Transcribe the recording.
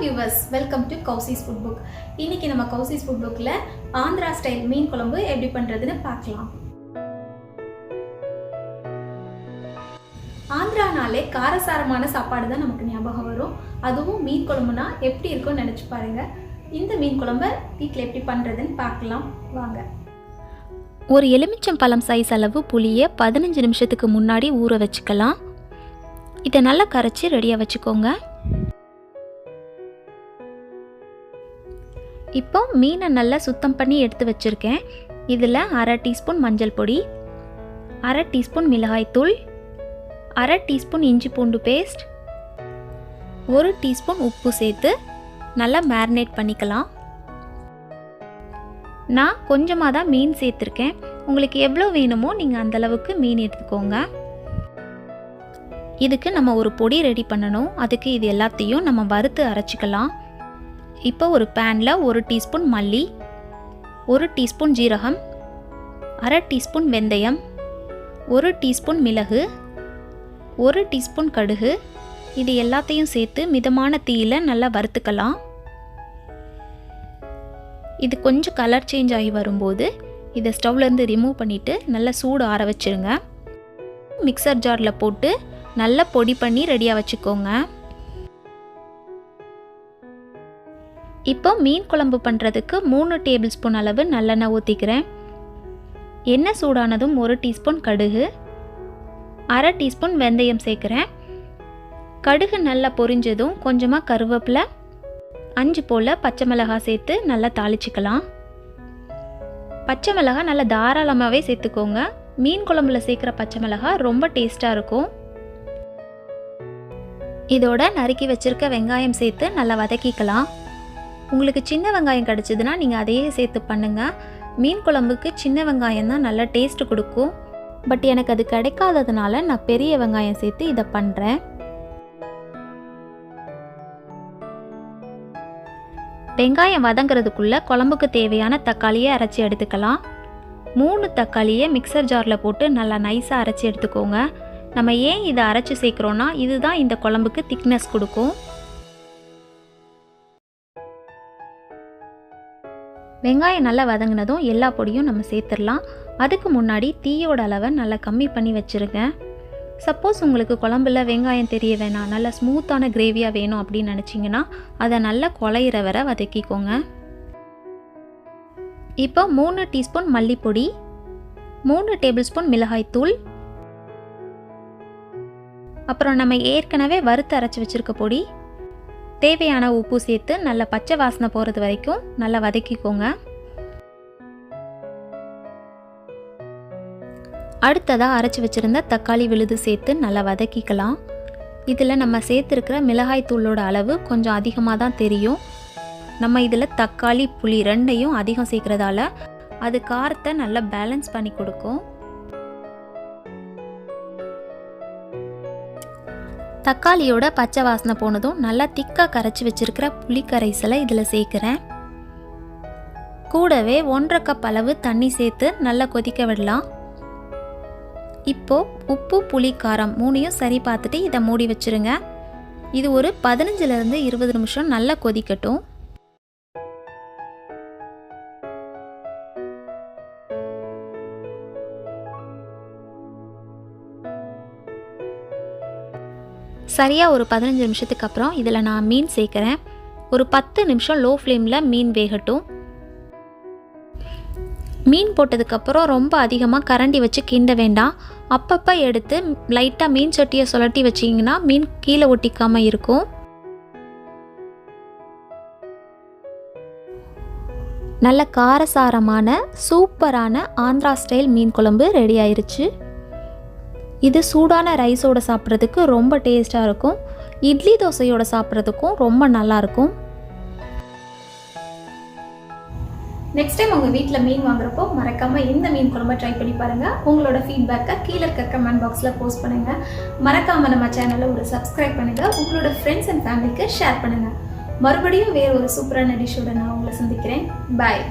viewers, welcome to Kowsis Foodbook. இன்னைக்கு நம்ம Kowsis Foodbookல Andhra style மீன் குழம்பு எப்படி பண்றதுன்னு பார்க்கலாம். ஆந்திரானாலே காரசாரமான சாப்பாடு தான் நமக்கு ஞாபகம் வரும். அதுவும் மீன் குழம்புனா எப்படி இருக்கும்னு நினைச்சு பாருங்க. இந்த மீன் குழம்பை வீட்ல எப்படி பண்றதுன்னு பார்க்கலாம் வாங்க. ஒரு எலுமிச்சம்பழம் சைஸ் அளவு புளியை 15 நிமிஷத்துக்கு முன்னாடி ஊற வச்சுக்கலாம். இதை நல்லா கரைச்சி ரெடியாக வச்சுக்கோங்க. இப்போ மீனை நல்லா சுத்தம் பண்ணி எடுத்து வச்சுருக்கேன். இதில் 1/2 டீஸ்பூன் மஞ்சள் பொடி, 1/2 டீஸ்பூன் மிளகாய்த்தூள், 1/2 டீஸ்பூன் இஞ்சி பூண்டு பேஸ்ட், 1 டீஸ்பூன் உப்பு சேர்த்து நல்லா மேரினேட் பண்ணிக்கலாம். நான் கொஞ்சமாக தான் மீன் சேர்த்துருக்கேன். உங்களுக்கு எவ்வளோ வேணுமோ நீங்கள் அந்தளவுக்கு மீன் எடுத்துக்கோங்க. இதுக்கு நம்ம ஒரு பொடி ரெடி பண்ணணும். அதுக்கு இது எல்லாத்தையும் நம்ம வறுத்து அரைச்சிக்கலாம். இப்போ ஒரு பேனில் 1 டீஸ்பூன் மல்லி, 1 டீஸ்பூன் ஜீரகம், 1/2 டீஸ்பூன் வெந்தயம், 1 டீஸ்பூன் மிளகு, 1 டீஸ்பூன் கடுகு, இது எல்லாத்தையும் சேர்த்து மிதமான தீயில நல்லா வறுத்துக்கலாம். இது கொஞ்சம் கலர் சேஞ்ச் ஆகி வரும்போது இதை ஸ்டவ்லேருந்து ரிமூவ் பண்ணிவிட்டு நல்லா சூடு ஆற வச்சுருங்க. மிக்சர் ஜாரில் போட்டு நல்லா பொடி பண்ணி ரெடியாக வச்சுக்கோங்க. இப்போ மீன் குழம்பு பண்ணுறதுக்கு 3 டேபிள் ஸ்பூன் அளவு நல்லெண்ணெய் ஊற்றிக்கிறேன். எண்ணெய் சூடானதும் 1 டீஸ்பூன் கடுகு, 1/2 டீஸ்பூன் வெந்தயம் சேர்க்குறேன். கடுகு நல்லா பொரிஞ்சதும் கொஞ்சமாக கருவேப்பிலை, 5 போல் பச்சை மிளகாய் சேர்த்து நல்லா தாளிச்சிக்கலாம். பச்சை மிளகாய் நல்லா தாராளமாகவே சேர்த்துக்கோங்க. மீன் குழம்புல சேர்க்குற பச்சை மிளகாய் ரொம்ப டேஸ்ட்டாக இருக்கும். இதோட நறுக்கி வச்சுருக்க வெங்காயம் சேர்த்து நல்லா வதக்கிக்கலாம். உங்களுக்கு சின்ன வெங்காயம் கிடச்சிதுன்னா நீங்கள் அதையே சேர்த்து பண்ணுங்கள். மீன் குழம்புக்கு சின்ன வெங்காயம் தான் நல்லா டேஸ்ட்டு கொடுக்கும். பட் எனக்கு அது கிடைக்காததுனால நான் பெரிய வெங்காயம் சேர்த்து இதை பண்ணுறேன். வெங்காயம் வதங்கிறதுக்குள்ளே குழம்புக்கு தேவையான தக்காளியை அரைச்சி எடுத்துக்கலாம். 3 தக்காளியை மிக்சர் ஜாரில் போட்டு நல்லா நைஸாக அரைச்சி எடுத்துக்கோங்க. நம்ம ஏன் இதை அரைச்சி சேர்க்குறோன்னா இதுதான் இந்த குழம்புக்கு திக்னஸ் கொடுக்கும். வெங்காயம் நல்லா வதங்கினதும் எல்லா பொடியும் நம்ம சேர்த்துடலாம். அதுக்கு முன்னாடி தீயோட அளவை நல்லா கம்மி பண்ணி வச்சுருங்க. சப்போஸ் உங்களுக்கு குழம்புல வெங்காயம் தெரிய வேணாம், நல்லா ஸ்மூத்தான கிரேவியாக வேணும் அப்படின்னு நினச்சிங்கன்னா அதை நல்லா குழையிற வரை வதக்கிக்கோங்க. இப்போ 3 டீஸ்பூன் மல்லிப்பொடி, 3 டேபிள் ஸ்பூன் மிளகாய்த்தூள், அப்புறம் நம்ம ஏற்கனவே வறுத்து அரைச்சி வச்சுருக்க பொடி, தேவையான உப்பு சேர்த்து நல்லா பச்சை வாசனை போகிறது வரைக்கும் நல்லா வதக்கிக்கோங்க. அடுத்ததாக அரைச்சி வச்சுருந்த தக்காளி விழுது சேர்த்து நல்லா வதக்கிக்கலாம். இதில் நம்ம சேர்த்துருக்கிற மிளகாய் தூளோட அளவு கொஞ்சம் அதிகமாக தான் தெரியும். நம்ம இதில் தக்காளி புளி ரெண்டையும் அதிகம் சேர்க்குறதால அது காரத்தை நல்லா பேலன்ஸ் பண்ணி கொடுக்கும். தக்காளியோட பச்சை வாசனை போனதும் நல்லா திக்காக கரைச்சி வச்சுருக்கிற புளி கரைசலை இதில் சேர்க்குறேன். கூடவே 1/2 கப் அளவு தண்ணி சேர்த்து நல்லா கொதிக்க விடலாம். இப்போது உப்பு புளி காரம் 3யும் சரி பார்த்துட்டு இதை மூடி வச்சுருங்க. இது ஒரு 15லேருந்து 20 நிமிஷம் நல்லா கொதிக்கட்டும். சரியாக ஒரு 15 நிமிஷத்துக்கு அப்புறம் இதில் நான் மீன் சேர்க்குறேன். ஒரு 10 நிமிஷம் லோ ஃப்ளேமில் மீன் வேகட்டும். மீன் போட்டதுக்கப்புறம் ரொம்ப அதிகமாக கரண்டி வச்சு கிண்ட வேண்டாம். அப்பப்போ எடுத்து லைட்டாக மீன் சட்டியை சுழட்டி வச்சிங்கன்னா மீன் கீழே ஒட்டிக்காமல் இருக்கும். நல்ல காரசாரமான சூப்பரான ஆந்திரா ஸ்டைல் மீன் குழம்பு ரெடி ஆயிருச்சு. இது சூடான ரைஸோட சாப்பிட்றதுக்கு ரொம்ப டேஸ்ட்டாக இருக்கும். இட்லி தோசையோட சாப்பிட்றதுக்கும் ரொம்ப நல்லாயிருக்கும். நெக்ஸ்ட் டைம் உங்கள் வீட்டில் மீன் வாங்குறப்போ மறக்காமல் இந்த மீன் குழம்பை ட்ரை பண்ணி பாருங்கள். உங்களோட ஃபீட்பேக்கை கீழே இருக்க கமெண்ட் பாக்ஸில் போஸ்ட் பண்ணுங்கள். மறக்காமல் நம்ம சேனலை ஒரு சப்ஸ்கிரைப் பண்ணுங்கள். உங்களோட ஃப்ரெண்ட்ஸ் அண்ட் ஃபேமிலிக்கு ஷேர் பண்ணுங்கள். மறுபடியும் வேறு ஒரு சூப்பரான டிஷ்ஷோட நான் உங்களை சந்திக்கிறேன். பாய்.